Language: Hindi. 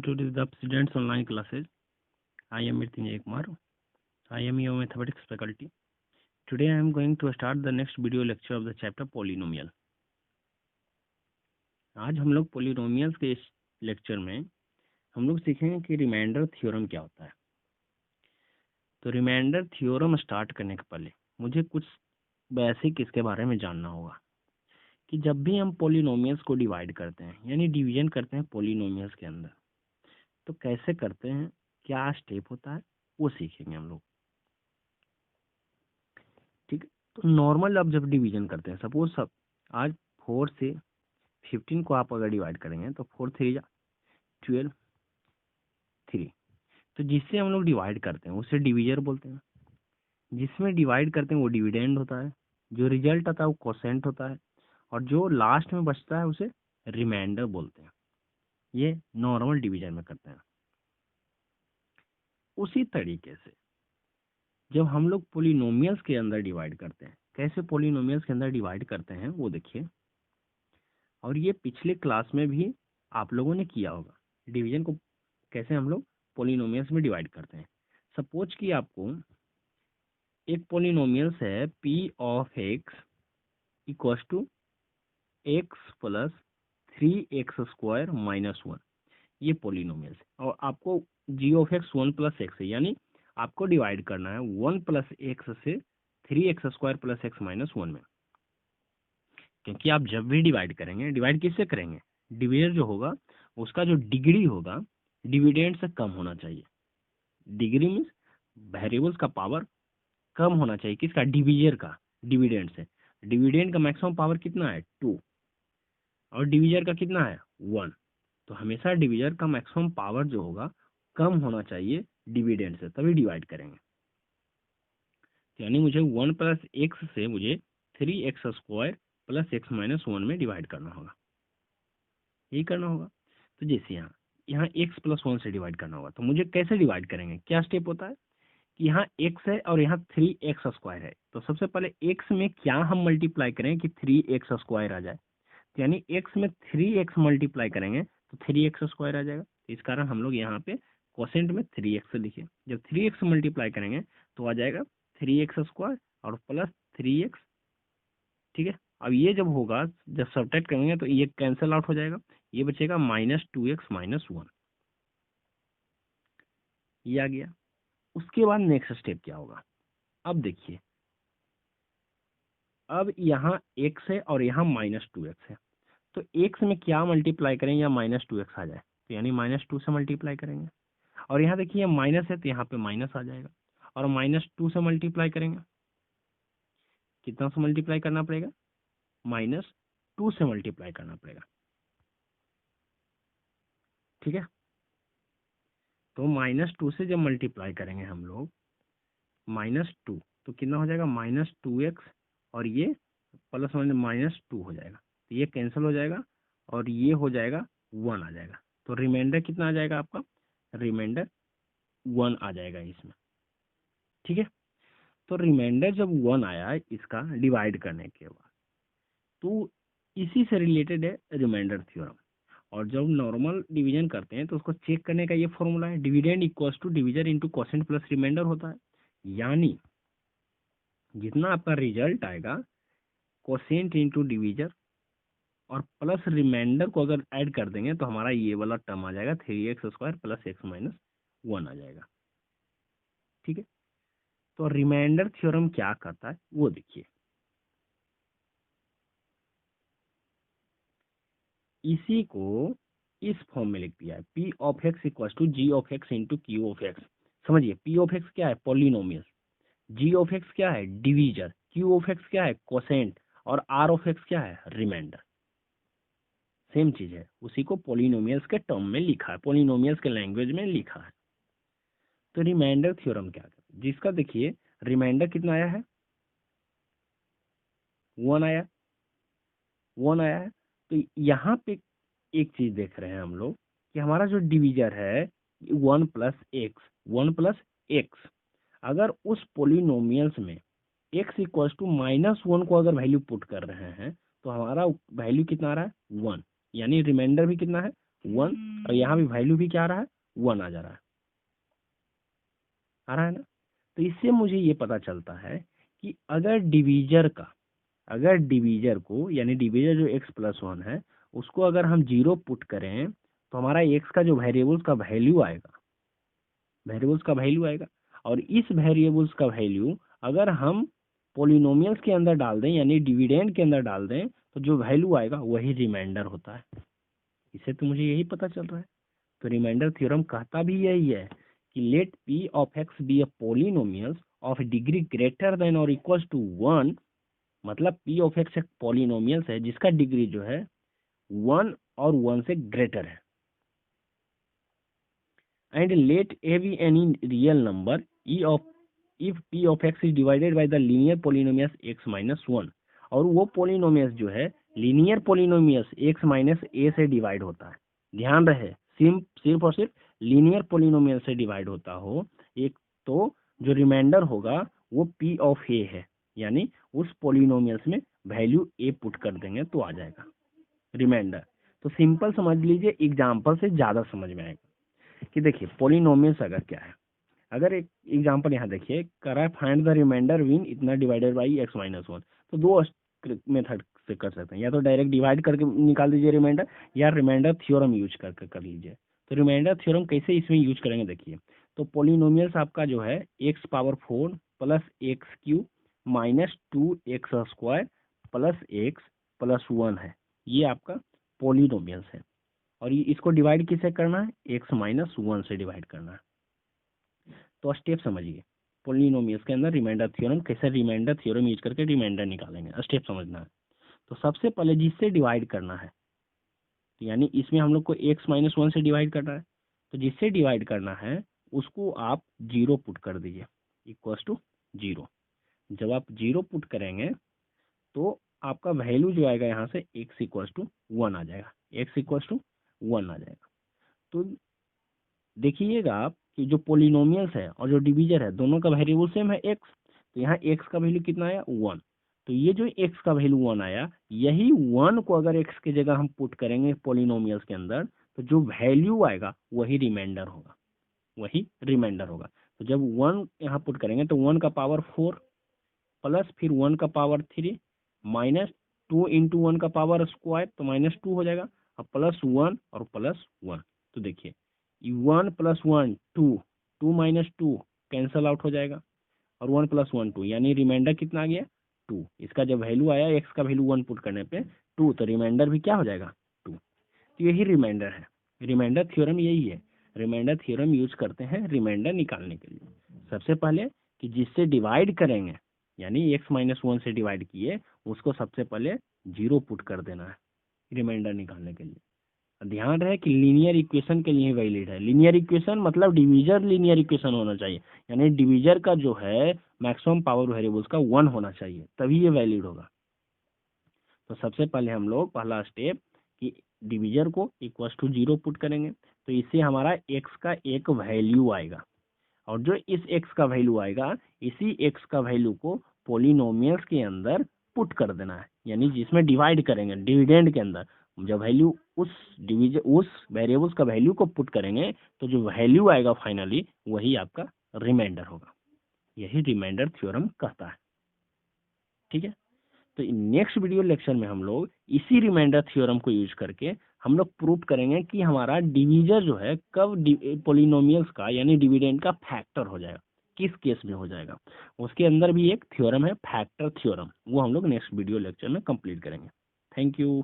welcome to the students online classes. I am Mrityunjay Kumar. I am your mathematics faculty. Today I am going to start the next video lecture of the chapter polynomial. आज हम लोग पोलिनोमियल्स के इस लेक्चर में हम लोग सीखेंगे कि रिमाइंडर थ्योरम क्या होता है। तो रिमाइंडर थ्योरम स्टार्ट करने के पहले मुझे कुछ बेसिक इसके बारे में जानना होगा कि जब भी हम पोलिनोमियल्स को डिवाइड करते हैं यानी डिवीजन करते हैं पोलिनोमियल्स के अंदर, तो कैसे करते हैं, क्या स्टेप होता है, वो सीखेंगे हम लोग। ठीक है, तो नॉर्मल अब जब डिवीजन करते हैं, सपोज सब आज 4 से 15 को आप अगर डिवाइड करेंगे तो 4 3 जा 12 3, तो जिससे हम लोग डिवाइड करते हैं उसे डिवीजर बोलते हैं। जिसमें डिवाइड करते हैं वो डिविडेंड होता है, जो रिजल्ट आता है वो कोसेंट होता है, और जो लास्ट में बचता है उसे रिमाइंडर बोलते हैं। ये नॉर्मल डिवीजन में करते हैं। उसी तरीके से जब हम लोग पोलिनोमियल्स के अंदर डिवाइड करते हैं, कैसे पोलिनोमियल्स के अंदर डिवाइड करते हैं वो देखिए। और ये पिछले क्लास में भी आप लोगों ने किया होगा, डिवीजन को कैसे हम लोग पोलिनोमियल्स में डिवाइड करते हैं। सपोज कि आपको एक पोलिनोमियल्स है p of x equals to x plus 3x² minus 1, ये पोलिनोमियल्स है। और आपको g of x 1 plus X है, यानी आपको डिवाइड करना है 1 प्लस एक्स से 3x² प्लस एक्स माइनस 1 में। क्योंकि आप जब भी डिवाइड करेंगे, डिवाइड किससे करेंगे, डिवीजर जो होगा उसका जो डिग्री होगा डिविडेंड से कम होना चाहिए। डिग्री मीन्स वेरिएबल्स का पावर कम होना चाहिए, किसका, डिवीजर का, डिविडेंड से। डिविडेंड का मैक्सिमम पावर कितना है 2 और डिवीजर का कितना है 1, तो हमेशा डिवीजर का मैक्सिमम पावर जो होगा कम होना चाहिए डिविडेंड से, तभी डिवाइड करेंगे। यानी मुझे 1 प्लस एक्स से मुझे 3x² प्लस एक्स माइनस 1 में डिवाइड करना होगा, यही करना होगा। तो जैसे यहाँ x प्लस 1 से डिवाइड करना होगा, तो मुझे कैसे डिवाइड करेंगे, क्या स्टेप होता है कि यहाँ x है और यहाँ 3x² है। तो सबसे पहले x में क्या हम मल्टीप्लाई करें कि 3x² आ जाए, तो यानी x में 3x मल्टीप्लाई करेंगे तो 3x² आ जाएगा। इस कारण हम लोग यहाँ पे कोसेंट में 3x लिखे। जब 3x मल्टीप्लाई करेंगे तो आ जाएगा 3x² और प्लस 3x। ठीक है, अब ये जब होगा, जब सब्ट्रैक्ट करेंगे तो ये कैंसिल आउट हो जाएगा, ये बचेगा -2x माइनस 1, ये आ गया। उसके बाद नेक्स्ट स्टेप क्या होगा, अब देखिए, अब यहाँ x है और यहाँ -2x है, तो x में क्या मल्टीप्लाई करेंगे या -2x आ जाए, तो यानी -2 से मल्टीप्लाई करेंगे। और यहाँ देखिए माइनस है तो यहाँ पे माइनस आ जाएगा, और -2 से मल्टीप्लाई करेंगे, कितना से मल्टीप्लाई करना पड़ेगा, -2 से मल्टीप्लाई करना पड़ेगा। ठीक है, तो -2 से जब मल्टीप्लाई करेंगे हम लोग -2, तो कितना हो जाएगा -2x, और ये प्लस -2 हो जाएगा, तो ये कैंसिल हो जाएगा और ये हो जाएगा 1 आ जाएगा। तो रिमाइंडर कितना आ जाएगा आपका, रिमाइंडर 1 आ जाएगा इसमें। ठीक है, तो रिमाइंडर जब 1 आया है इसका डिवाइड करने के बाद, तो इसी से रिलेटेड है रिमाइंडर थ्योरम। और जब नॉर्मल डिवीजन करते हैं तो उसको चेक करने का ये फॉर्मूला है, dividend equals to divisor into quotient plus remainder होता है। यानी जितना आपका रिजल्ट आएगा कोसेंट इंटू डिवीजर और प्लस रिमाइंडर को अगर ऐड कर देंगे तो हमारा ये वाला टर्म आ जाएगा 3x² प्लस एक्स माइनस 1 आ जाएगा। ठीक है, तो रिमाइंडर थ्योरम क्या करता है वो देखिए। इसी को इस फॉर्म में लिख दिया है, p of x equal to g of x into q of x। समझिए, p ऑफ x क्या है, पोलिनोमियल, g ऑफ x क्या है, डिवीजर, q ऑफ x क्या है, कोसेंट, और r ऑफ x क्या है, रिमाइंडर। सेम चीज है, उसी को पोलिनोमियल्स के टर्म में लिखा है, पोलिनोमियल्स के लैंग्वेज में लिखा है। तो रिमाइंडर थ्योरम क्या है, जिसका देखिए रिमाइंडर कितना आया है, 1 आया, 1 आया है। तो यहाँ पे एक चीज देख रहे हैं हम लोग कि हमारा जो डिवीजर है 1 प्लस एक्स, 1 प्लस एक्स, अगर उस पोलिनोमियल्स में x इक्वल्स टू -1 को अगर वैल्यू पुट कर रहे हैं तो हमारा वैल्यू कितना आ रहा है 1, यानी रिमाइंडर भी कितना है 1, और यहाँ भी वैल्यू भी क्या आ रहा है, 1 आ जा रहा है, आ रहा है ना। तो इससे मुझे ये पता चलता है कि अगर डिवीजर को यानी डिवीजर जो x+1 है उसको अगर हम 0 पुट करें तो हमारा x का जो वेरिएबल्स का वैल्यू आएगा, और इस वेरिएबल्स का वैल्यू अगर हम पोलिनोमियल्स के अंदर डाल दें यानी डिविडेंड के अंदर डाल दें तो जो वैल्यू आएगा वही रिमाइंडर होता है। इससे तो मुझे यही पता चल रहा है। तो रिमाइंडर थ्योरम कहता भी यही है कि let p of x be a polynomials of degree greater than और इक्वल्स टू 1, मतलब p ऑफ x एक पोलिनोमियल्स है जिसका डिग्री जो है 1 और 1 से ग्रेटर है, and let a be any real number e of if p of x is divided by the linear polynomials x-1, और वो पोलिनोमियल्स जो है linear polynomials x minus a से डिवाइड होता है। ध्यान रहे, सिर्फ और सिर्फ लीनियर पोलिनोमियल से डिवाइड होता हो एक, तो जो रिमाइंडर होगा वो p ऑफ a है, यानी उस पोलिनोमियल्स में वैल्यू a पुट कर देंगे तो आ जाएगा रिमाइंडर। तो सिंपल समझ लीजिए, एग्जाम्पल से ज़्यादा समझ में आएगा कि देखिए पोलिनोमियल्स अगर क्या है। अगर एक एग्जांपल यहाँ देखिए, करा फाइंड द रिमाइंडर विन इतना डिवाइडेड बाई x-1, तो दो मेथड से कर सकते हैं, या तो डायरेक्ट डिवाइड करके निकाल दीजिए रिमाइंडर, या रिमाइंडर थ्योरम यूज करके कर लीजिए। तो रिमाइंडर थ्योरम कैसे इसमें यूज करेंगे देखिए, तो पोलिनोमियल्स आपका जो है x⁴ plus x³ minus 2x² plus x+1 है, ये आपका पोलिनोमियल्स है। और ये इसको डिवाइड किससे करना है, x-1 से डिवाइड करना है। तो स्टेप समझिए, पोलिनोमियल्स के अंदर रिमाइंडर थ्योरम, कैसे रिमाइंडर थ्योरम यूज करके रिमाइंडर निकालेंगे, स्टेप समझना है। तो सबसे पहले जिससे डिवाइड करना है, तो यानी इसमें हम लोग को x-1 से डिवाइड करना है, तो जिससे डिवाइड करना है उसको आप 0 पुट कर दीजिए, इक्वल्स टू 0। जब आप 0 पुट करेंगे तो आपका वैल्यू जो आएगा यहाँ से x=1 आ जाएगा, x=1 आ जाएगा। तो देखिएगा आप कि जो पोलिनोमियल्स है और जो डिवीजर है दोनों का वेरिएबल सेम है x, तो यहाँ x का वैल्यू कितना आया, 1। तो ये जो x का वैल्यू 1 आया, यही 1 को अगर x की जगह हम पुट करेंगे पोलिनोमियल्स के अंदर तो जो वैल्यू आएगा वही रिमाइंडर होगा। तो जब 1 यहाँ पुट करेंगे तो 1 का पावर 4 प्लस फिर 1 का पावर 3 माइनस 2 इंटू 1 का पावर स्क्वायर, तो -2 हो जाएगा, अब +1 और +1। तो देखिए 1 + 1 2, 2 - 2 कैंसल आउट हो जाएगा, और 1 + 1 2, यानी रिमाइंडर कितना आ गया, 2। इसका जब वैल्यू आया x का वैल्यू 1 पुट करने पे 2, तो रिमाइंडर भी क्या हो जाएगा, 2। तो यही रिमाइंडर है, रिमाइंडर थ्योरम यही है। रिमाइंडर थ्योरम यूज करते हैं रिमाइंडर निकालने के लिए। सबसे पहले कि जिससे डिवाइड करेंगे यानी x-1 से डिवाइड किए उसको सबसे पहले 0 पुट कर देना है रिमाइंडर निकालने के लिए। ध्यान रहे कि लीनियर इक्वेशन के लिए वैलिड है। लीनियर इक्वेशन मतलब डिवीजर लीनियर इक्वेशन होना चाहिए, यानी डिवीजर का जो है मैक्सिमम पावर वेरिएबल्स का 1 होना चाहिए, तभी ये वैलिड होगा। तो सबसे पहले हम लोग पहला स्टेप कि डिवीजर को इक्वल्स टू 0 पुट करेंगे, तो इससे हमारा x का एक वैल्यू आएगा, और जो इस x का वैल्यू आएगा इसी x का वैल्यू को पोलिनोमियल्स के अंदर पुट कर देना है, यानी जिसमें डिवाइड करेंगे डिविडेंड के अंदर जब वैल्यू उस वेरिएबल्स का वैल्यू को पुट करेंगे तो जो वैल्यू आएगा फाइनली वही आपका रिमाइंडर होगा। यही रिमाइंडर थ्योरम कहता है, ठीक है। तो नेक्स्ट वीडियो लेक्चर में हम लोग इसी रिमाइंडर थ्योरम को यूज करके हम लोग प्रूव करेंगे कि हमारा डिवीजर जो है कब पोलिनोमियल्स का यानी डिविडेंड का फैक्टर हो जाएगा, किस केस में हो जाएगा। उसके अंदर भी एक थ्योरम है फैक्टर थ्योरम, वो हम लोग नेक्स्ट वीडियो लेक्चर में कंप्लीट करेंगे। Thank you.